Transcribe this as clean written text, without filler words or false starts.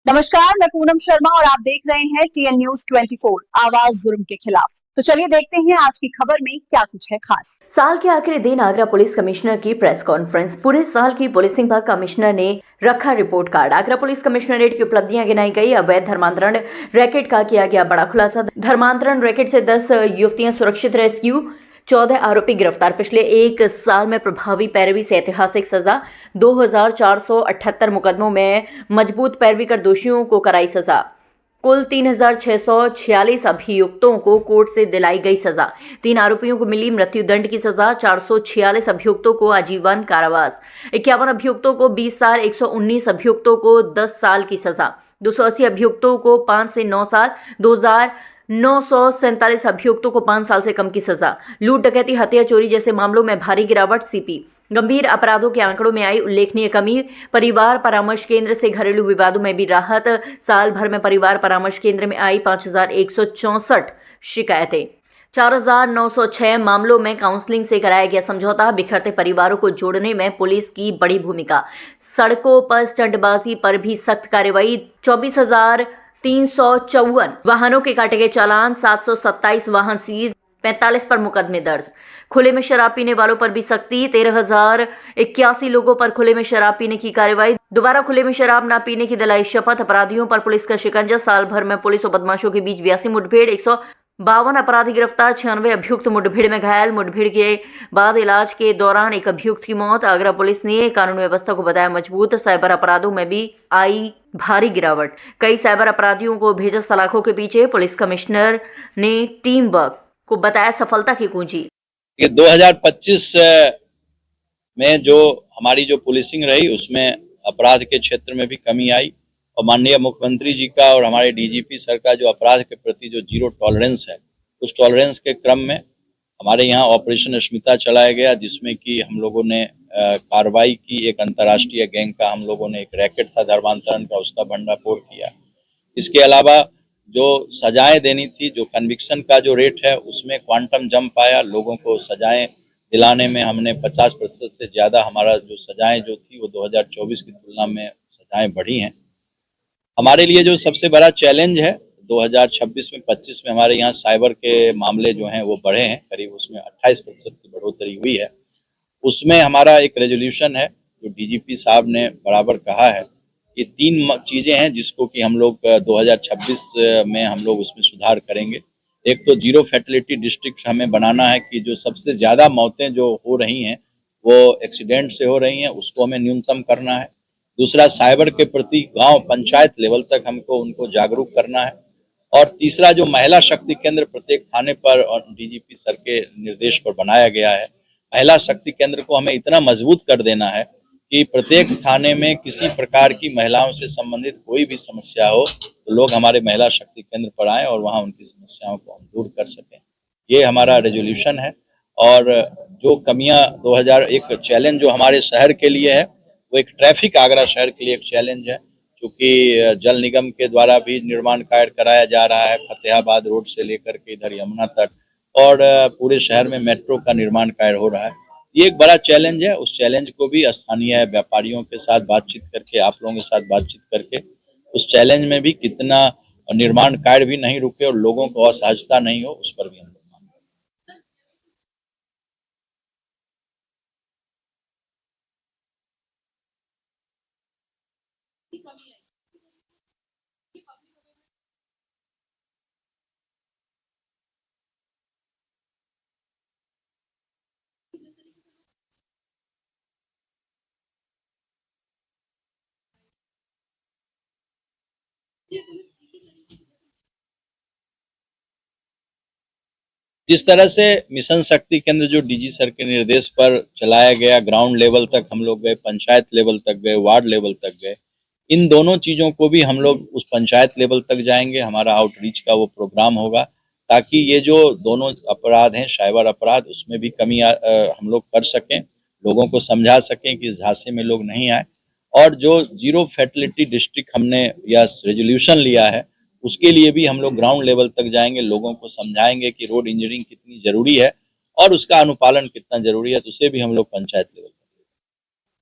नमस्कार, मैं पूनम शर्मा और आप देख रहे हैं टीएन न्यूज 24 आवाज जुर्म के खिलाफ। तो चलिए देखते हैं आज की खबर में क्या कुछ है खास। साल के आखिरी दिन आगरा पुलिस कमिश्नर की प्रेस कॉन्फ्रेंस। पूरे साल की पुलिसिंग पर कमिश्नर ने रखा report card. Agra police commissionerate की उपलब्धियां गिनाई गई। अवैध धर्मांतरण रैकेट का किया गया बड़ा खुलासा। धर्मांतरण रैकेट से 10 युवतियां सुरक्षित रेस्क्यू, 14 आरोपी गिरफ्तार। पिछले एक साल में प्रभावी पैरवी से ऐतिहासिक सजा। 2478 मुकदमों में मजबूत पैरवी कर दोषियों को कराई सजा। कुल 3646 अभियुक्तों को कोर्ट से दिलाई गई सजा। 3 आरोपियों को मिली मृत्युदंड की सजा। 446 अभियुक्तों को आजीवन कारावास। 51 अभियुक्तों को 20 साल, 119 अभियुक्तों को 10 साल की सजा। 280 अभियुक्तों को 5 से 9 साल, 2947 अभियुक्तों को 5 साल से कम की सजा। लूट, डकैती, हत्या, चोरी जैसे मामलों में भारी गिरावट। सीपी गंभीर अपराधों के आंकड़ों में आई उल्लेखनीय कमी। परिवार परामर्श केंद्र से घरेलू विवादों में भी राहत। साल भर में परिवार परामर्श केंद्र में आई 5164 शिकायतें। 4906 मामलों में काउंसलिंग से कराया गया समझौता। बिखरते परिवारों को जोड़ने में पुलिस की बड़ी भूमिका। सड़कों पर स्टंटबाजी पर भी सख्त कार्रवाई। 24,354 वाहनों के काटे गए चालान। 727 वाहन सीज, 45 पर मुकदमे दर्ज। खुले में शराब पीने वालों पर भी सख्ती। 13,081 लोगों पर खुले में शराब पीने की कार्रवाई। दोबारा खुले में शराब न पीने की दिलाई शपथ। अपराधियों पर पुलिस का शिकंजा। साल भर में पुलिस और बदमाशों के बीच 82 मुठभेड़। 152 अपराधी गिरफ्तार। 96 अभियुक्त मुठभेड़ में घायल। मुठभेड़ के बाद इलाज के दौरान एक अभियुक्त की मौत। आगरा पुलिस ने कानून व्यवस्था को बताया मजबूत। साइबर अपराधों में भी आई भारी गिरावट। कई साइबर अपराधियों को भेजा सलाखों के पीछे। पुलिस कमिश्नर ने टीम वर्क को बताया सफलता की कुंजी। 2025 में जो हमारी जो पुलिसिंग रही उसमें अपराध के क्षेत्र में भी कमी आई और माननीय मुख्यमंत्री जी का और हमारे डीजीपी सर का जो अपराध के प्रति जो जीरो टॉलरेंस है, उस टॉलरेंस के क्रम में हमारे यहाँ ऑपरेशन स्मिता चलाया गया, जिसमें कि हम लोगों ने कार्रवाई की। एक अंतर्राष्ट्रीय गैंग का हम लोगों ने, एक रैकेट था धर्मांतरण का, उसका भंडाफोड़ किया। इसके अलावा जो सजाएं देनी थी, जो कन्विक्शन का जो रेट है उसमें क्वांटम जंप आया। लोगों को सजाएं दिलाने में हमने 50% से ज़्यादा, हमारा जो सजाएं जो थी वो 2024 की तुलना में सजाएं बढ़ी हैं। हमारे लिए जो सबसे बड़ा चैलेंज है 2026 में 25 में हमारे यहाँ साइबर के मामले जो हैं वो बढ़े हैं, करीब उसमें 28% की बढ़ोतरी हुई है। उसमें हमारा एक रेजोल्यूशन है जो डीजीपी साहब ने बराबर कहा है। ये 3 चीज़ें हैं जिसको कि हम लोग 2026 में हम लोग उसमें सुधार करेंगे। एक तो जीरो फैटेलिटी डिस्ट्रिक्ट हमें बनाना है कि जो सबसे ज़्यादा मौतें जो हो रही हैं वो एक्सीडेंट से हो रही हैं, उसको हमें न्यूनतम करना है। दूसरा, साइबर के प्रति गांव पंचायत लेवल तक हमको उनको जागरूक करना है। और तीसरा, जो महिला शक्ति केंद्र प्रत्येक थाने पर और डीजीपी सर के निर्देश पर बनाया गया है, महिला शक्ति केंद्र को हमें इतना मजबूत कर देना है कि प्रत्येक थाने में किसी प्रकार की महिलाओं से संबंधित कोई भी समस्या हो तो लोग हमारे महिला शक्ति केंद्र पर आएँ और वहाँ उनकी समस्याओं को हम दूर कर सकें। ये हमारा रेजोल्यूशन है। और जो कमियां 2001 चैलेंज जो हमारे शहर के लिए है, वो एक ट्रैफिक, आगरा शहर के लिए एक चैलेंज है, क्योंकि जल निगम के द्वारा भी निर्माण कार्य कराया जा रहा है फतेहाबाद रोड से लेकर के इधर यमुना तक, और पूरे शहर में मेट्रो का निर्माण कार्य हो रहा है। ये एक बड़ा चैलेंज है। उस चैलेंज को भी स्थानीय व्यापारियों के साथ बातचीत करके, आप लोगों के साथ बातचीत करके, उस चैलेंज में भी कितना निर्माण कार्य भी नहीं रुके और लोगों को असहजता नहीं हो, उस पर भी हम लोग काम करें। जिस तरह से मिशन शक्ति केंद्र जो डीजी सर के निर्देश पर चलाया गया, ग्राउंड लेवल तक हम लोग गए, पंचायत लेवल तक गए, वार्ड लेवल तक गए, इन दोनों चीज़ों को भी हम लोग उस पंचायत लेवल तक जाएंगे। हमारा आउटरीच का वो प्रोग्राम होगा ताकि ये जो दोनों अपराध हैं, साइबर अपराध, उसमें भी कमी हम लोग कर सकें, लोगों को समझा सकें कि इस झांसे में लोग नहीं आए। और जो जीरो फैटेलिटी डिस्ट्रिक्ट हमने या रेजोल्यूशन लिया है, उसके लिए भी हम लोग ग्राउंड लेवल तक जाएंगे, लोगों को समझाएंगे कि रोड इंजीनियरिंग कितनी जरूरी है और उसका अनुपालन कितना जरूरी है, तो उसे भी हम लोग पंचायत लेवल